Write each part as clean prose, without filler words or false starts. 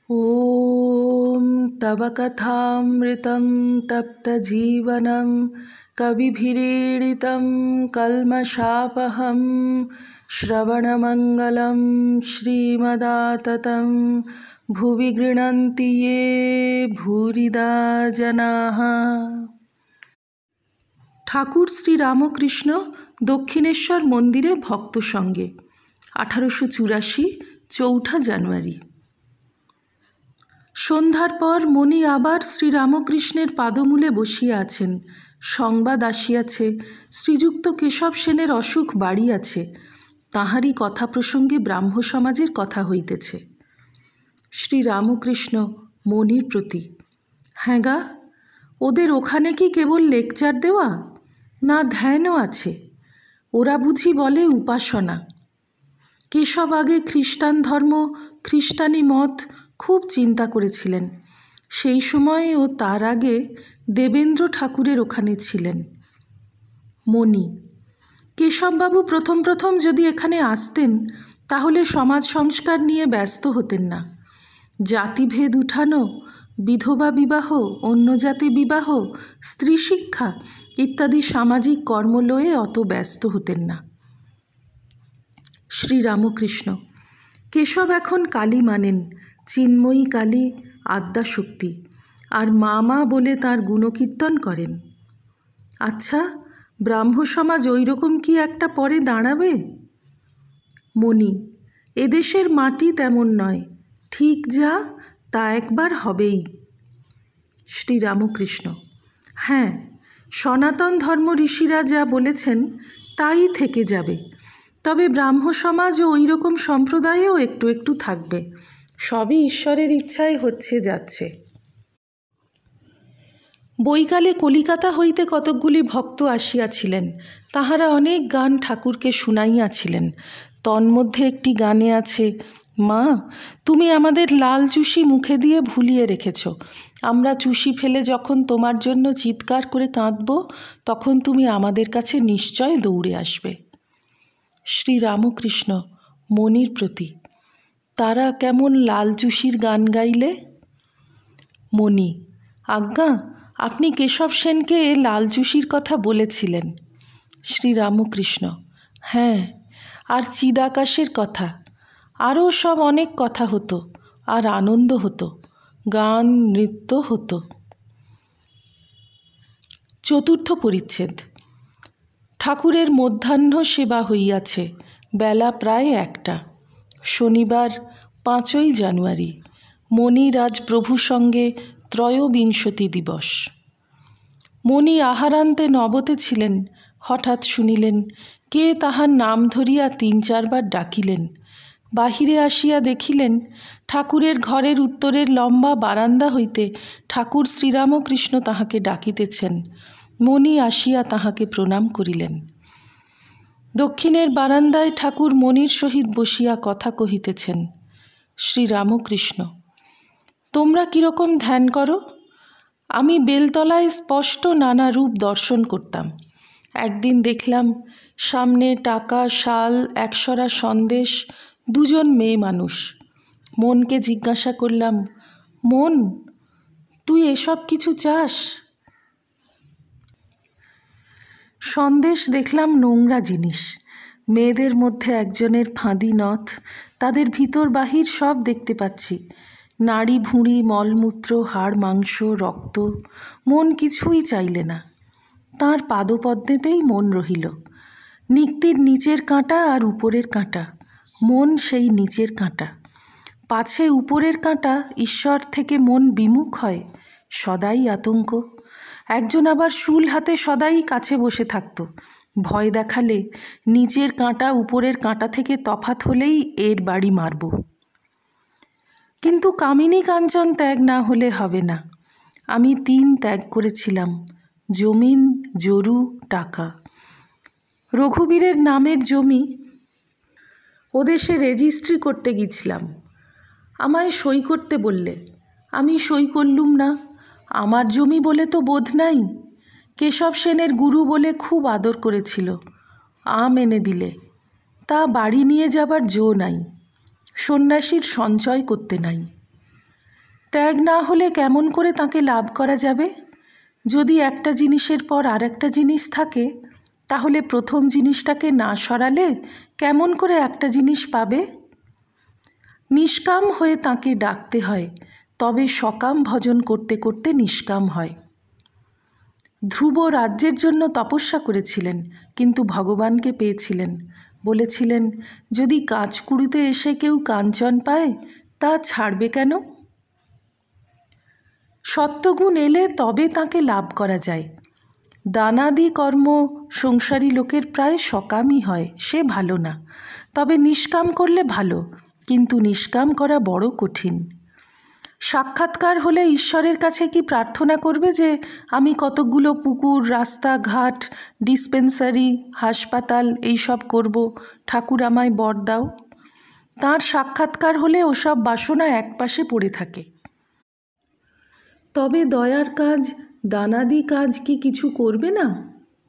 ॐ तव कथामृतं तप्तजीवनं कविभिरीडितं कल्मषापहं श्रवणमङ्गलं श्रीमदाततं भुवि गृह्णन्ति ये भूरिदा जनाः। ঠাকুর শ্রী রামকৃষ্ণ দক্ষিণেশ্বর মন্দিরে ভক্ত সঙ্গে 1884 চৌঠা জানুয়ারি। সন্ধ্যার পর মণি আবার শ্রীরামকৃষ্ণের পাদমূলে বসিয়া আছেন। সংবাদ আসিয়াছে শ্রীযুক্ত কেশব সেনের অসুখ বাড়িয়াছে। তাহারই কথা প্রসঙ্গে ব্রাহ্ম সমাজের কথা হইতেছে। শ্রীরামকৃষ্ণ মণির প্রতি, হ্যাঁ গা, ওদের ওখানে কি কেবল লেকচার দেওয়া, না ধ্যানও আছে? ওরা বুঝি বলে উপাসনা। কেশব আগে খ্রিস্টান ধর্ম, খ্রিস্টানি মত খুব চিন্তা করেছিলেন। সেই সময়ে ও তার আগে দেবেন্দ্র ঠাকুরের ওখানে ছিলেন। মণি, কেশববাবু প্রথম প্রথম যদি এখানে আসতেন তাহলে সমাজ সংস্কার নিয়ে ব্যস্ত হতেন না। জাতিভেদ উঠানো, বিধবা বিবাহ, অন্য জাতি বিবাহ, স্ত্রী শিক্ষা ইত্যাদি সামাজিক কর্মলয়ে অত ব্যস্ত হতেন না। শ্রীরামকৃষ্ণ, কেশব এখন কালী মানেন, চিন্ময়ী কালী, আদ্যাশক্তি, আর মা মা বলে তাঁর গুণকীর্তন করেন। আচ্ছা, ব্রাহ্ম সমাজ ওই রকম কি একটা পরে দাঁড়াবে? মণি, এদেশের মাটি তেমন নয়, ঠিক যা তা একবার হবেই। শ্রীরামকৃষ্ণ, হ্যাঁ, সনাতন ধর্ম ঋষিরা যা বলেছেন তাই থেকে যাবে। তবে ব্রাহ্ম সমাজও ওই রকম সম্প্রদায়ও একটু একটু থাকবে। সবই ঈশ্বরের ইচ্ছায় হচ্ছে যাচ্ছে। বৈকালে কলিকাতা হইতে কতকগুলি ভক্ত আসিয়াছিলেন। তাহারা অনেক গান ঠাকুরকে শুনাইয়াছিলেন। তন্মধ্যে একটি গানে আছে, মা, তুমি আমাদের লাল চুষি মুখে দিয়ে ভুলিয়ে রেখেছ। আমরা চুষি ফেলে যখন তোমার জন্য চিৎকার করে কাঁদব, তখন তুমি আমাদের কাছে নিশ্চয় দৌড়ে আসবে। শ্রীরামকৃষ্ণ মণির প্রতি, তারা কেমন লাল চুষির গান গাইলে? মণি, আজ্ঞা, আপনি কেশব সেনকে লাল চুষির কথা বলেছিলেন। শ্রীরামকৃষ্ণ, হ্যাঁ, আর চিদাকাশের কথা, আরও সব অনেক কথা হতো, আর আনন্দ হতো, গান নৃত্য হতো। চতুর্থ পরিচ্ছেদ। ঠাকুরের মধ্যাহ্ন সেবা হইয়াছে। বেলা প্রায় 1টা। শনিবার 5ই জানুয়ারি। মণির আজ প্রভু সঙ্গে ত্রয়োবিংশতি দিবস। মণি আহারান্তে নবতে ছিলেন। হঠাৎ শুনিলেন কে তাহার নাম ধরিয়া 3-4 বার ডাকিলেন। বাহিরে আসিয়া দেখিলেন ঠাকুরের ঘরের উত্তরের লম্বা বারান্দা হইতে ঠাকুর শ্রীরামকৃষ্ণ তাহাকে ডাকিতেছেন। মণি আসিয়া তাহাকে প্রণাম করিলেন। দক্ষিণের বারান্দায় ঠাকুর মণির সহিত বসিয়া কথা কহিতেছেন। শ্রীরামকৃষ্ণ, তোমরা কীরকম ধ্যান করো? আমি বেলতলায় স্পষ্ট নানা রূপ দর্শন করতাম। একদিন দেখলাম সামনে টাকা, শাল, একশরা সন্দেশ, 2 জন মেয়ে মানুষ। মনকে জিজ্ঞাসা করলাম, মন, তুই এসব কিছু চাস? সন্দেশ দেখলাম নোংরা জিনিস। মেয়েদের মধ্যে একজনের ফাঁদি নথ, তাদের ভিতর বাহির সব দেখতে পাচ্ছি। নাড়ি ভুঁড়ি, মলমূত্র, হাড় মাংস, রক্ত। মন কিছুই চাইলে না। তাঁর পাদপদ্মেতেই মন রহিল। নিক্তির নিচের কাঁটা আর উপরের কাঁটা। মন সেই নিচের কাঁটা। পাছে উপরের কাঁটা ঈশ্বর থেকে মন বিমুখ হয়, সদাই আতঙ্ক। একজন আবার শুল হাতে সদাই কাছে বসে থাকত। ভয় দেখালে নিচের কাঁটা উপরের কাঁটা থেকে তফাৎ হলেই এর বাড়ি মারব। কিন্তু কামিনী কাঞ্চন ত্যাগ না হলে হবে না। আমি 3 ত্যাগ করেছিলাম, জমিন, জরু, টাকা। রঘুবীরের নামের জমি ওদেশে রেজিস্ট্রি করতে গিয়েছিলাম। আমায় সই করতে বললে, আমি সই করলুম না। আমার জমি বলে তো বোধ নাই। কেশব সেনের গুরু বলে খুব আদর করেছিল, আম এনে দিলে। তা বাড়ি নিয়ে যাবার জো নাই, সন্ন্যাসীর সঞ্চয় করতে নাই। ত্যাগ না হলে কেমন করে তাকে লাভ করা যাবে? যদি একটা জিনিসের পর আর একটা জিনিস থাকে, তাহলে প্রথম জিনিসটাকে না সরালে কেমন করে একটা জিনিস পাবে? নিষ্কাম হয়ে তাকে ডাকতে হয়, তবে সকাম ভজন করতে করতে নিষ্কাম হয়। ধ্রুব রাজ্যের জন্য তপস্যা করেছিলেন, কিন্তু ভগবানকে পেয়েছিলেন। বলেছিলেন, যদি কাঁচকুড়ুতে এসে কেউ কাঞ্চন পায়, তা ছাড়বে কেন? সত্যগুণ এলে তবে তাকে লাভ করা যায়। দানাদি কর্ম সংসারী লোকের প্রায় সকামই হয়, সে ভালো না। তবে নিষ্কাম করলে ভালো, কিন্তু নিষ্কাম করা বড় কঠিন। সাক্ষাৎকার হলে ঈশ্বরের কাছে কি প্রার্থনা করবে যে আমি কতকগুলো পুকুর, রাস্তাঘাট, ডিসপেন্সারি, হাসপাতাল এইসব করব, ঠাকুর আমায় বর দাও? তাঁর সাক্ষাৎকার হলে ওসব বাসনা একপাশে পড়ে থাকে। তবে দয়ার কাজ, দানাদি কাজ কি কিছু করবে না?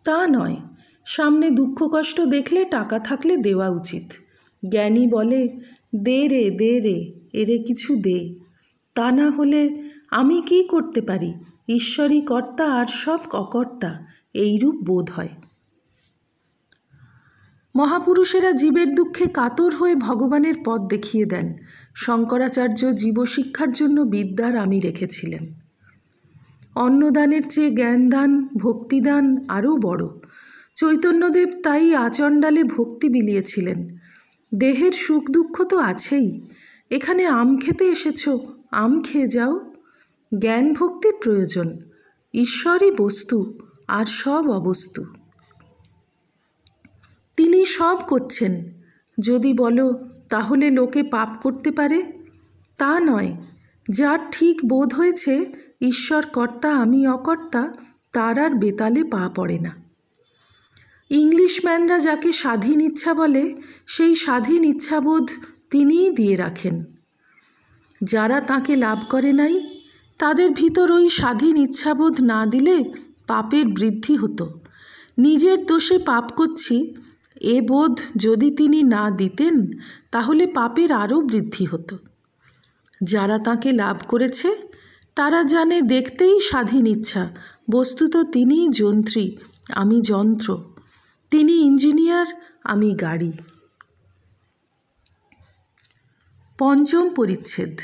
তা নয়। সামনে দুঃখ কষ্ট দেখলে টাকা থাকলে দেওয়া উচিত। জ্ঞানী বলে, দে রে দে রে, এরে কিছু দে। তা না হলে আমি কি করতে পারি, ঈশ্বরই কর্তা আর সব অকর্তা, এইরূপ বোধ হয়। মহাপুরুষেরা জীবের দুঃখে কাতর হয়ে ভগবানের পথ দেখিয়ে দেন। শঙ্করাচার্য জীবশিক্ষার জন্য বিদ্যার আমি রেখেছিলেন। অন্নদানের চেয়ে জ্ঞানদান, ভক্তিদান আরও বড়। চৈতন্যদেব তাই আচণ্ডালে ভক্তি বিলিয়েছিলেন। দেহের সুখ দুঃখ তো আছেই, এখানে আম খেতে এসেছ, আম খেয়ে যাও। জ্ঞান ভক্তির প্রয়োজন। ঈশ্বরই বস্তু আর সব অবস্তু। তিনি সব করছেন। যদি বলো তাহলে লোকে পাপ করতে পারে, তা নয়। যার ঠিক বোধ হয়েছে ঈশ্বর কর্তা আমি অকর্তা, তার আর বেতালে পা পড়ে না। ইংলিশম্যানরা যাকে স্বাধীন ইচ্ছা বলে, সেই স্বাধীন ইচ্ছাবোধ তিনিই দিয়ে রাখেন। যারা তাকে লাভ করে নাই, তাদের ভিতর ওই স্বাধীন ইচ্ছাবোধ না দিলে পাপের বৃদ্ধি হতো। নিজের দোষে পাপ করছি, এ বোধ যদি তিনি না দিতেন, তাহলে পাপের আরও বৃদ্ধি হতো। যারা তাকে লাভ করেছে, তারা জানে দেখতেই স্বাধীন ইচ্ছা, বস্তুত তিনিই যন্ত্রী, আমি যন্ত্র। তিনি ইঞ্জিনিয়ার, আমি গাড়ি। পঞ্চম পরিচ্ছেদ।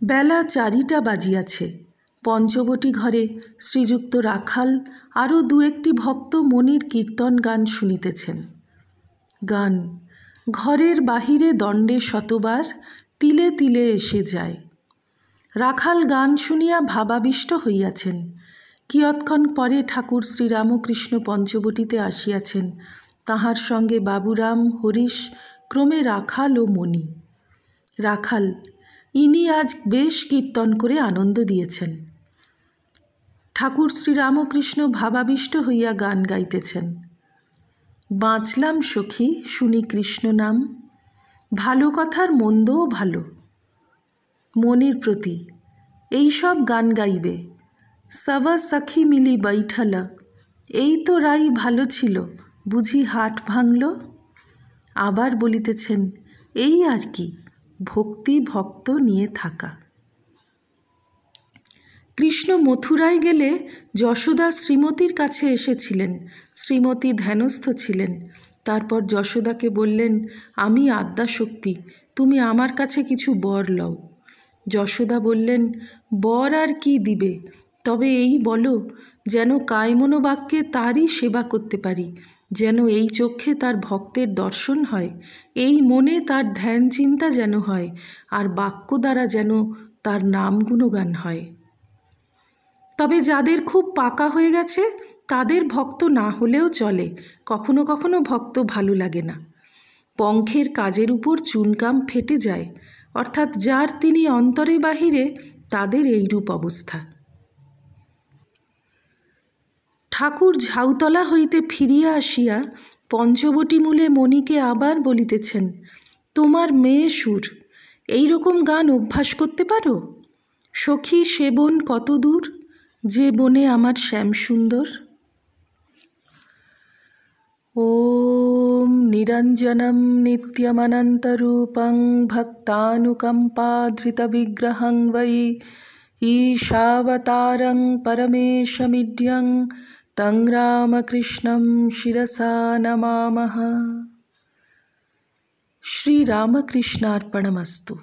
বেলা 4টা বাজিয়াছে। পঞ্চবটী ঘরে শ্রীযুক্ত রাখাল আরও 2-1টি ভক্ত মনির কীর্তন গান শুনিতেছেন। গান ঘরের বাহিরে দণ্ডে শতবার, তিলে তিলে এসে যায়। রাখাল গান শুনিয়া ভাবাবিষ্ট হইয়াছেন। কিয়ৎক্ষণ পরে ঠাকুর শ্রীরামকৃষ্ণ পঞ্চবটিতে আসিয়াছেন। তাহার সঙ্গে বাবুরাম, হরিশ, ক্রমে রাখাল ও মণি। রাখাল, ইনি আজ বেশ কীর্তন করে আনন্দ দিয়েছেন। ঠাকুর শ্রীরামকৃষ্ণ ভাবাবিষ্ট হইয়া গান গাইতেছেন। বাঁচলাম সখী শুনি কৃষ্ণ নাম, ভালো কথার মন্দও ভালো। মনির প্রতি, এই সব গান গাইবে? সবা সখী মিলি বৈঠলা, এই তো রাই ভালো ছিল, বুঝি হাট ভাঙল। আবার বলিতেছেন, এই আর কি, ভক্তি ভক্ত নিয়ে থাকা। কৃষ্ণ মথুরায় গেলে যশোদা শ্রীমতীর কাছে এসেছিলেন। শ্রীমতী ধ্যানস্থ ছিলেন। তারপর যশোদাকে বললেন, আমি আদ্যাশক্তি, তুমি আমার কাছে কিছু বর লও। যশোদা বললেন, বর আর কি দিবে, তবে এই বলো, যেন কায়মনোবাক্যে তারই সেবা করতে পারি, যেন এই চক্ষে তার ভক্তের দর্শন হয়, এই মনে তার ধ্যান চিন্তা যেন হয়, আর বাক্য দ্বারা যেন তার নাম গুণগান হয়। তবে যাদের খুব পাকা হয়ে গেছে, তাদের ভক্ত না হলেও চলে, কখনো কখনো ভক্ত ভালো লাগে না। পঙ্খের কাজের উপর চুনকাম ফেটে যায়, অর্থাৎ যার তিনি অন্তরে বাহিরে, তাদের এইরূপ অবস্থা। ঠাকুর ঝাউতলা হইতে ফিরিয়া আসিয়া পঞ্চবটী মূলে মণিকে আবার বলিতেছেন, তোমার মেয়ে সুর, এই রকম গান অভ্যাস করতে পারো? সখী সে বন কত দূর, যে বনে আমার শ্যাম সুন্দর। ॐ निरञ्जनं नित्यमनन्तरूपं भक्तानुकम्पाधृतविग्रहं वै ईशावतारं परमेशमिड्यं तं रामकृष्णं शिरसा नमामः। श्रीरामकृष्णार्पणमस्तु।